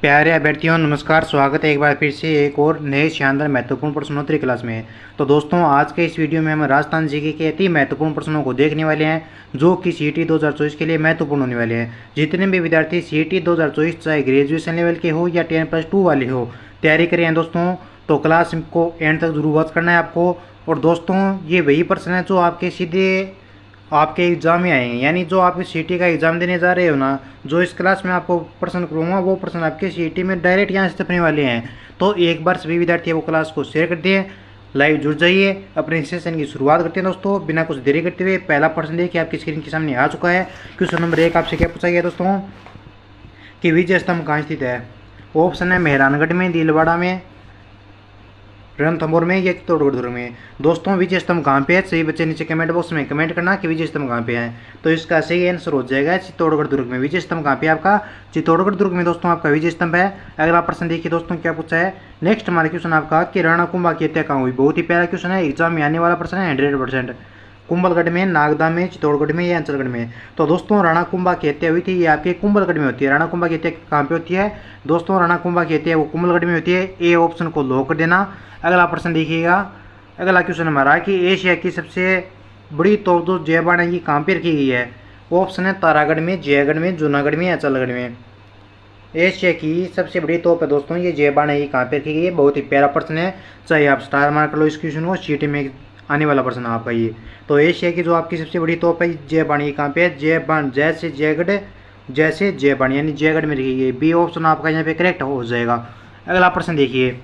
प्यारे अभ्यर्थियों नमस्कार। स्वागत है एक बार फिर से एक और नए शानदार महत्वपूर्ण प्रश्नोत्तरी क्लास में। तो दोस्तों आज के इस वीडियो में हम राजस्थान जीके के अति महत्वपूर्ण प्रश्नों को देखने वाले हैं जो कि सीईटी 2024 के लिए महत्वपूर्ण होने वाले हैं। जितने भी विद्यार्थी सीईटी 2024 चाहे ग्रेजुएशन लेवल के हो या 10+2 वाले हो तैयारी करें हैं दोस्तों, तो क्लास को एंड तक जरूर वॉच करना है आपको। और दोस्तों ये वही प्रश्न है जो आपके सीधे आपके एग्ज़ाम में आएंगे, यानी जो आप सीईटी का एग्ज़ाम देने जा रहे हो ना, जो इस क्लास में आपको प्रश्न करूँगा वो प्रश्न आपके सीईटी में डायरेक्ट यहाँ से छपने वाले हैं। तो एक बार सभी विद्यार्थी वो क्लास को शेयर कर दिए, लाइव जुड़ जाइए। अपने सेशन की शुरुआत करते हैं दोस्तों बिना कुछ देरी करते हुए। पहला प्रश्न देखिए आपकी स्क्रीन के सामने आ चुका है। क्वेश्चन नंबर 1 आपसे क्या पूछा गया दोस्तों कि विजय स्तंभ कहाँ स्थित है। ऑप्शन है मेहरानगढ़ में, दिलवाड़ा में, रणथंभौर में या चित्तौड़गढ़ दुर्ग में। दोस्तों विजय स्तंभ कहाँ पे है, सही बच्चे नीचे कमेंट बॉक्स में कमेंट करना कि विजय स्तंभ कहाँ पे है। तो इसका सही आंसर हो जाएगा चित्तौड़गढ़ दुर्ग में। विजय स्तंभ कहाँ पे आपका, चित्तौड़गढ़ दुर्ग में दोस्तों आपका विजय स्तंभ है। अगला प्रश्न देखिए दोस्तों क्या पूछा है। नेक्स्ट हमारा क्वेश्चन आपका कि राणा कुंभा की हत्या कहाँ हुई। बहुत ही प्यारा क्वेश्चन है, एग्जाम में आने वाला प्रश्न है 100%। कुंभलगढ़ में, नागदा में, चित्तौड़गढ़ में या अंचलगढ़ में। तो दोस्तों राणा कुंभा की हत्या हुई थी ये आपके कुंभलगढ़ में होती है। राणा कुंभा की हत्या कहाँ पे होती है दोस्तों, राणा कुंभा की हत्या वो कुंभलगढ़ में होती है। ए ऑप्शन को लॉक कर देना। अगला प्रश्न देखिएगा। अगला क्वेश्चन हमारा कि एशिया की सबसे बड़ी तोप जो जय बाण है ये कहाँ पे रखी गई है। ऑप्शन है तारागढ़ में, जयगढ़ में, जूनागढ़ में या अंचलगढ़ में। एशिया की सबसे बड़ी तोप है दोस्तों ये जय बाण है, ये कहाँ पे रखी गई है। बहुत ही प्यारा प्रश्न है, चाहे आप स्टार मार्क लो इस क्वेश्चन को, सीटी में आने वाला प्रश्न है आपका ये। तो एशिया की जो आपकी सबसे बड़ी तोप है जय बाण, ये कहाँ पे है। जय बाण जैसे जयगढ़, जैसे जय बाण यानी जयगढ़ में रखी गई। बी ऑप्शन आपका यहाँ पे करेक्ट हो जाएगा। अगला प्रश्न देखिए।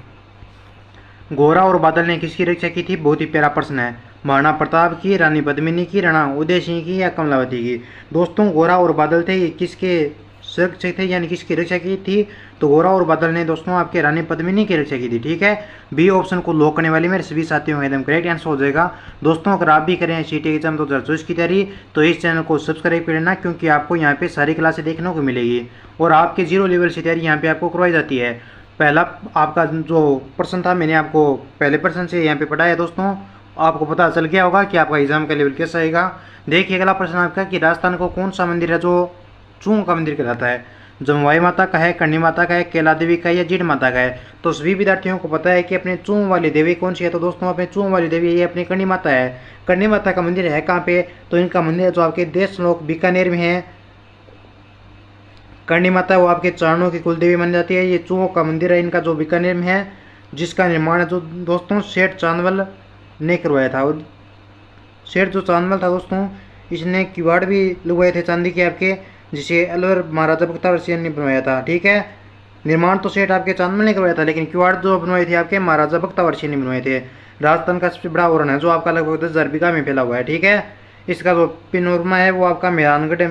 गोरा और बादल ने किसकी रक्षा की थी। बहुत ही प्यारा प्रश्न है। महाराणा प्रताप की, रानी पद्मिनी की, राणा उदय सिंह की या कमलावती की। दोस्तों गोरा और बादल थे ये किसके सुरक्षक थे यानी किसकी रक्षा की थी। तो गोरा और बादल ने दोस्तों आपके रानी पद्मिनी की रक्षा की थी। ठीक है, बी ऑप्शन को लॉक करने वाली मेरे सभी साथियों का एकदम करेक्ट आंसर हो जाएगा। दोस्तों अगर आप भी करें सीटी एग्जाम 2024 की तैयारी तो इस चैनल को सब्सक्राइब कर लेना, क्योंकि आपको यहाँ पे सारी क्लासें देखने को मिलेगी और आपके 0 लेवल से तैयारी यहाँ पे आपको करवाई जाती है। पहला आपका जो प्रश्न था मैंने आपको पहले प्रश्न से यहाँ पे पढ़ाया दोस्तों, आपको पता चल गया होगा कि आपका एग्जाम का लेवल कैसा आएगा। देखिए अगला प्रश्न आपका कि राजस्थान को कौन सा मंदिर है जो चूहों का मंदिर कहलाता है। जमुई माता का है, करणी माता का है, कैला देवी का है या जीड माता का है। तो सभी विद्यार्थियों को पता है कि अपने चूहों वाली देवी कौन सी है। तो दोस्तों अपने चूहों वाली देवी ये अपनी करणी माता है। करणी माता का मंदिर है कहाँ पे, तो इनका मंदिर जो आपके देशलोक बीकानेर में है। करणी माता वो आपके चरणों की कुल देवी मानी जाती है। ये चूहों का मंदिर है इनका जो बीकानेर में है, जिसका निर्माण जो दोस्तों सेठ चांदवल ने करवाया था। सेठ जो चांदवल था दोस्तों इसने किवाड़ भी लगवाए थे चांदी के आपके, जिसे अलवर महाराजा बख्तियार सिंह ने बनवाया था। ठीक है, निर्माण तो सेठ आपके चांदवल ने करवाया था, लेकिन किवाड़ जो बनवाए थे आपके महाराजा बख्तियार सिंह ने बनवाए थे। राजस्थान का सबसे बड़ा ओरण है जो आपका लगभग 10,000 बीघा में फैला हुआ है। ठीक है, इसका जो पिनोरमा है वो आपका मेहरानगढ़,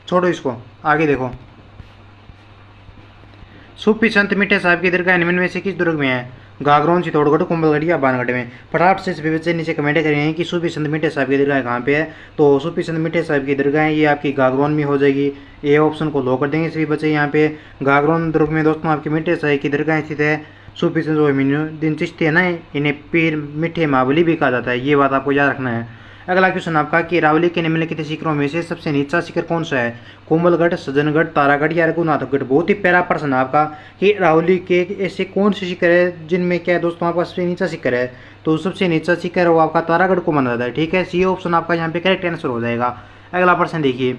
छोड़ो इसको आगे देखो। सूफी संत मीठे साहब की दरगाह निम्न में से किस दुर्ग में है। गागरोन, चित्तौड़गढ़, कुंभलगढ़ या बानगढ़ में। फटाफट से सभी बच्चे नीचे कमेंट करेंगे कि सूफी संत मीठे साहब की दरगाह कहाँ पे है। तो सूफी संत मीठे साहब की दरगाह ये आपकी गागरोन में हो जाएगी। ए ऑप्शन को लॉक कर देंगे सभी बच्चे यहाँ पे। गागरोन दुर्ग में दोस्तों आपकी मीठे साहब की दरगाह स्थित है। सूफी संत जो दिन चिश्ती है ना, इन्हें पीर मीठे महाबली भी कहा जाता है, ये बात आपको याद रखना है। अगला क्वेश्चन आपका कि अरावली के निम्नलिखित शिखरों में से सबसे नीचा शिखर कौन सा है। कुंभलगढ़, सज्जनगढ़, तारागढ़ या रघुनाथगढ़। बहुत ही प्यारा प्रश्न है आपका कि अरावली के ऐसे कौन से शिखर है जिनमें क्या है दोस्तों आपका सबसे नीचा शिखर है। तो सबसे नीचा शिखर वो आपका तारागढ़ को माना जाता है। ठीक है, सी ऑप्शन आपका यहाँ पे करेक्ट आंसर हो जाएगा। अगला प्रश्न देखिए।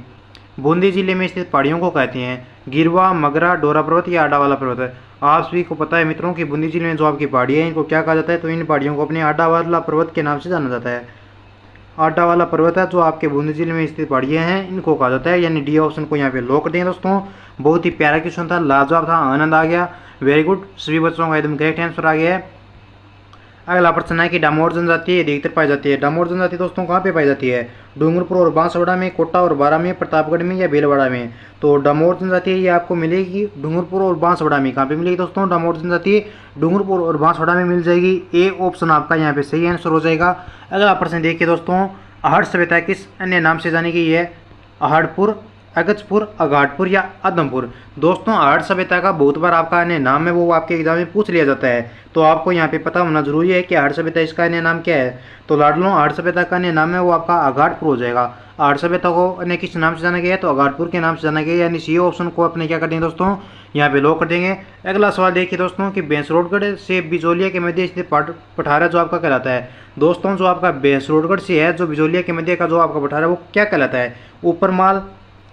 बूंदी जिले में स्थित पहाड़ियों को कहते हैं गिरवा, मगरा, डोरा पर्वत या आडा वाला पर्वत। आप सभी को पता है मित्रों कि बूंदी जिले में जो आपकी पहाड़ी है इनको क्या कहा जाता है। तो इन पहाड़ियों को अपने आडा वाला पर्वत के नाम से जाना जाता है। आटा वाला पर्वत है जो आपके बूंदी जिले में स्थित पहाड़ियाँ हैं इनको कहा जाता है, यानी डी ऑप्शन को यहाँ पे लॉक कर दें दोस्तों। बहुत ही प्यारा क्वेश्चन था, लाजवाब था, आनंद आ गया, वेरी गुड। सभी बच्चों का एकदम करेक्ट आंसर आ गया है। अगला प्रश्न है कि डामोर जनजाति अधिकतर पाई जाती है। डामोर जनजाति दोस्तों कहाँ पे पाई जाती है। डूंगरपुर और बांसवाड़ा में, कोटा और बारा में, प्रतापगढ़ में या भीलवाड़ा में। तो डामोर जनजाति ये आपको मिलेगी डूंगरपुर और बांसवाड़ा में। कहाँ पे मिलेगी दोस्तों डामोर जनजाति, डूंगरपुर और बांसवाड़ा में मिल जाएगी। ए ऑप्शन आपका यहाँ पे सही आंसर हो जाएगा। अगला प्रश्न देखिए दोस्तों। आहड़ सभ्यता किस अन्य नाम से जानी गई है। आहड़पुर, अगस्त्यपुर, अघाटपुर या आदमपुर। दोस्तों आहड़ सभ्यता का बहुत बार आपका अन्य नाम है वो आपके एग्जाम में पूछ लिया जाता है, तो आपको यहाँ पे पता होना जरूरी है कि आहड़ सभ्यता इसका अन्य नाम क्या है। तो लाडलो आहड़ सभ्यता का अन्य नाम है वो आपका अघाटपुर हो जाएगा। आठ सभ्यता को अन्य किस नाम से जाना गया है, तो अगाटपुर के नाम से जाना गया, यानी सी ऑप्शन को अपने क्या कर देंगे दोस्तों, यहाँ पे लॉक कर देंगे। अगला सवाल देखिए दोस्तों कि भैंसरोडगढ़ से बिजोलिया के मध्य स्थित पठारा जो आपका कहलाता है। दोस्तों जो आपका भैंसरोडगढ़ से है, जो बिजोलिया के मध्य का जो आपका पठारा, वो क्या कहलाता है, ऊपरमाल,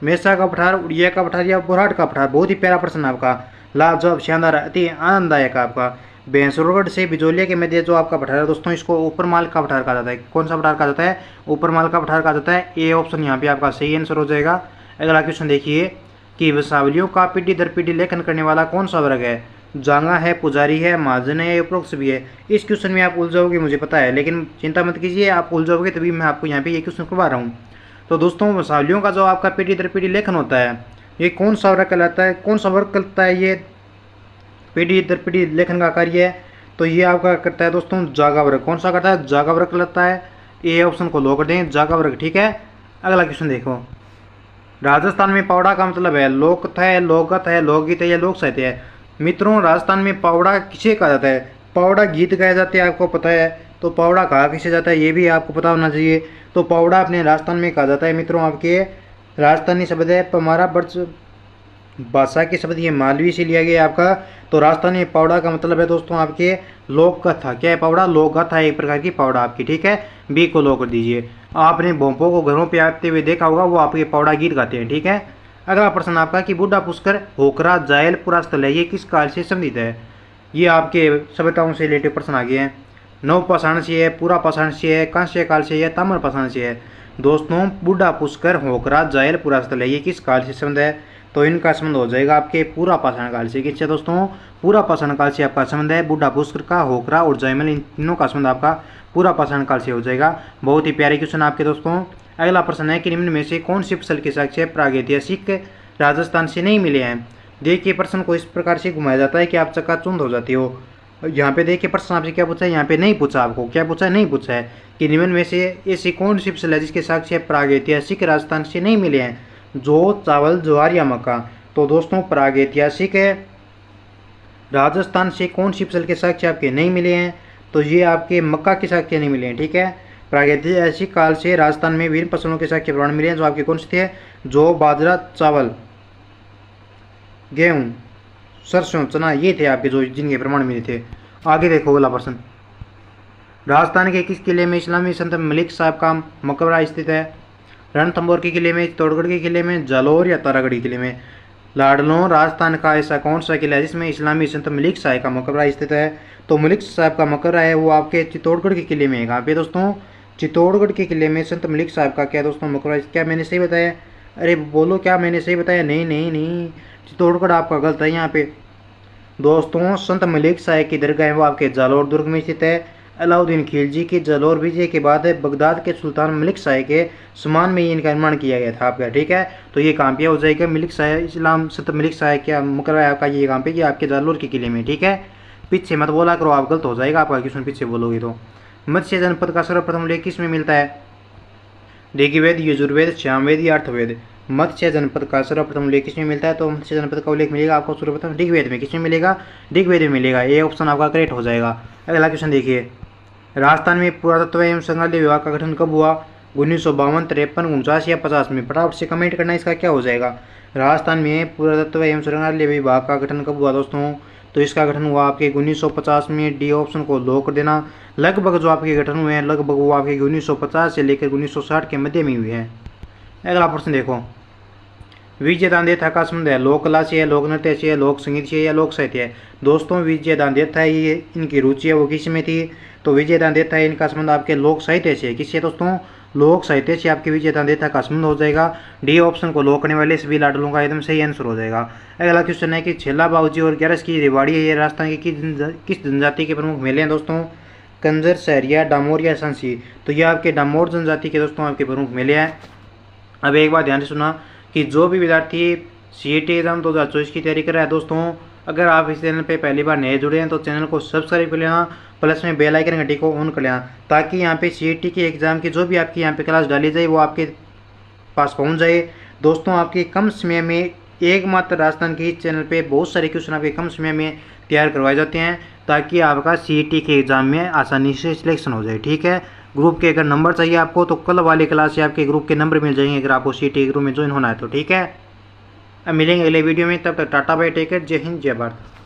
मेसा का पठार, उड़िया का पठार या बुरहाट का पठार। बहुत ही प्यारा प्रश्न आपका, लाजवाब, शानदार, अति आनंददायक आपका। भैंसरोडगढ़ से बिजोलिया के मध्य जो आपका पठार है दोस्तों, इसको ऊपरमाल का पठार कहा जाता है। कौन सा पठार कहा जाता है, ऊपरमाल का पठार कहा जाता है। ए ऑप्शन यहाँ पे आपका सही आंसर हो जाएगा। अगला क्वेश्चन देखिए कि वंशावलियों का पीढ़ी दर पीढ़ी लेखन करने वाला कौन सा वर्ग है, जांगा है, पुजारी है, महाजन है, उपरोक्त सभी है। इस क्वेश्चन में आप उलझोगे मुझे पता है, लेकिन चिंता मत कीजिए, आप उलझोगे तभी मैं आपको यहाँ पे ये क्वेश्चन करवा रहा हूँ। तो दोस्तों वंशावलियों का जो आपका पीढ़ी दर पीढ़ी लेखन होता है, ये कौन सा वर्ग कहलाता है, कौन सा वर्ग करता है ये पीढ़ी दर पीढ़ी लेखन का कार्य है, तो ये आपका करता है दोस्तों जागा वर्ग। कौन सा करता है, जागा वर्ग कहलाता है। ए ऑप्शन को लो कर दें, जागा वर्ग, ठीक है। अगला क्वेश्चन देखो, राजस्थान में पावड़ा का मतलब है लोककथा है, लोकगत है, लोकगीत है या लोक साहित्य है। मित्रों राजस्थान में पावड़ा किसे कहा जाता है, पावड़ा गीत गाए जाते हैं, आपको पता है। तो पावड़ा कहा किसे जाता है, ये भी आपको पता होना चाहिए। तो पावड़ा अपने राजस्थान में कहा जाता है मित्रों, आपके राजस्थानी शब्द है पमारा बर्च भाषा के शब्द ये मालवी से लिया गया आपका। तो राजस्थानी पावड़ा का मतलब है दोस्तों आपके लोक कथा। क्या है पावड़ा, लोक कथा है, एक प्रकार की पावड़ा आपकी, ठीक है। बी को लो कर दीजिए। आपने भोंपों को घरों पे आते हुए देखा होगा, वो आपके पावड़ा गीत गाते हैं, ठीक है। अगला प्रश्न आपका कि बूढ़ा पुष्कर, होकरा, जायल, पुरास्थल है, ये किस काल से संबंधित है। ये आपके सभ्यताओं से रिलेटेड प्रश्न आ गए हैं। नव पाषाण से है, पूरा पाषाण से है, कांस्य काल से है, ताम्र पाषाण से है। दोस्तों बूढ़ा पुष्कर, होकरा, जायल, पुरास्थल है, ये किस काल से संबंध है, तो इनका संबंध हो जाएगा आपके पूरा पाषाण काल से। किससे दोस्तों, पूरा पाषाण काल से आपका संबंध है। बूढ़ा पुष्कर का, होकरा और जायमल, इन तीनों का संबंध आपका पूरा पाषाण काल से हो जाएगा। बहुत ही प्यारे क्वेश्चन आपके दोस्तों। अगला प्रश्न है कि निम्न में से कौन सी फसल के साक्ष्य प्रागैतिहासिक राजस्थान से नहीं मिले हैं। देखिए प्रश्न को इस प्रकार से घुमाया जाता है कि आप चकाचौंध हो जाती हो। यहाँ पे देखिए प्रश्न आपसे क्या पूछा है, यहाँ पे नहीं पूछा, आपको क्या पूछा है, नहीं पूछा है कि निम्न में से ऐसी कौन सी फसल है जिसके साक्ष्य प्रागैतिहासिक राजस्थान से नहीं मिले हैं। जो, चावल, ज्वार या मक्का। तो दोस्तों प्रागैतिहासिक है राजस्थान से कौन सी फसल के साक्ष्य आपके नहीं मिले हैं, तो ये आपके मक्का के साक्ष्य नहीं मिले हैं, ठीक है। प्रागैतिहासिक काल से राजस्थान में विभिन्न फसलों के साक्ष्य प्रमाण मिले हैं, जो आपके कौन से थे, जो, बाजरा, चावल, गेहूं, सरसों, चना, ये थे आपके जो जिनके प्रमाण मिले थे। आगे देखो अगला प्रश्न, राजस्थान के किस किले में इस्लामी संत मलिक साहब का मकबरा स्थित है। रणथंभौर के किले में, चित्तौड़गढ़ के किले में, जालौर या तारागढ़ के किले में। लाडलों राजस्थान का ऐसा कौन सा किला है जिसमें इस्लामी संत मलिक साहब का मकबरा स्थित है, तो मलिक साहब का मकबरा है वो आपके चित्तौड़गढ़ के किले में है। कहाँ पे दोस्तों, चित्तौड़गढ़ के किले में संत मलिक साहब का क्या दोस्तों मकबरा। क्या मैंने सही बताया, अरे बोलो क्या मैंने सही बताया, नहीं नहीं नहीं, चित्तौड़गढ़ आपका गलत है। यहाँ पे दोस्तों संत मलिक साहब की दरगाह है वो आपके जालौर दुर्ग में स्थित है। अलाउद्दीन खिलजी की जालौर विजय के बाद बगदाद के सुल्तान मलिक शाह के सम्मान में इनका निर्माण किया गया था आपका, ठीक है। तो ये कहाँ पे हो जाएगा, मलिक शाह, इस्लाम संत मलिक शाह क्या मकबरा है आपका, ये कहाँ पे, ये आपके जालौर के किले में, ठीक है। पीछे मत बोला करो, आप गलत हो जाएगा आपका क्वेश्चन पीछे बोलोगे तो। मत्स्य जनपद का सर्वप्रथम उल्लेख किस में मिलता है, ऋग्वेद, यजुर्वेद, सामवेद या अर्थवेद। मत्स्य जनपद का सर्वप्रथम उल्लेख किसमें मिलता है, तो मत्स्य जनपद का उल्लेख मिलेगा आपको सर्वप्रथम ऋग्वेद में। किसमें मिलेगा, ऋग्वेद में मिलेगा। ये ऑप्शन आपका करेक्ट हो जाएगा। अगला क्वेश्चन देखिए, राजस्थान में पुरातत्व एवं संग्रहालय विभाग का गठन कब हुआ, 1952, 53, 49 या 50 में। फटाफट से कमेंट करना, इसका क्या हो जाएगा। राजस्थान में पुरातत्व एवं संग्रहालय विभाग का गठन कब हुआ दोस्तों, तो इसका गठन हुआ आपके 1950 में। डी ऑप्शन को लो कर देना। लगभग जो आपके गठन हुए हैं लगभग वो आपके 1950 से लेकर 1960 के मध्य में हुए हैं। अगला प्रश्न देखो, विजयदान देथा का संबंध है लोक कला से है, लोक नृत्य से है, लोक संगीत से या लोक साहित्य है। दोस्तों विजयदान देथा ये इनकी रुचि है वो किस में थी, तो विजयदान देथा है इनका संबंध आपके लोक साहित्य से है। किससे दोस्तों, लोक साहित्य से आपके विजयदान देथा का संबंध हो जाएगा। डी ऑप्शन को लो करने वाले सभी लाडलों का एकदम सही आंसर हो जाएगा। अगला क्वेश्चन है कि छेला बाबूजी और ग्यारस की रेवाड़ी है, ये राजस्थान की किस जनजाति के प्रमुख मेले हैं दोस्तों, कंजर, सहरिया, डामोर या सांसी। तो ये आपके डामोर जनजाति के दोस्तों आपके प्रमुख मेले हैं। अब एक बात ध्यान से सुना कि जो भी विद्यार्थी सीईटी एग्जाम 2024 की तैयारी कर रहा है दोस्तों, अगर आप इस चैनल पे पहली बार नए जुड़े हैं तो चैनल को सब्सक्राइब कर लेना, प्लस में बेल आइकन घंटी को ऑन कर लेना, ताकि यहाँ पे सीईटी के एग्ज़ाम की जो भी आपकी यहाँ पे क्लास डाली जाए वो आपके पास पहुँच जाए। दोस्तों आपके कम समय में एकमात्र राजस्थान के इस चैनल पे बहुत सारे क्वेश्चन आपके कम समय में तैयार करवाए जाते हैं, ताकि आपका सीईटी के एग्ज़ाम में आसानी से सिलेक्शन हो जाए, ठीक है। ग्रुप के अगर नंबर चाहिए आपको तो कल वाली क्लास से आपके ग्रुप के नंबर मिल जाएंगे अगर आपको सीटी ग्रुप में ज्वाइन होना है तो। ठीक है, अब मिलेंगे अगले वीडियो में, तब तक टाटा बाय टेक केयर, जय हिंद जय भारत।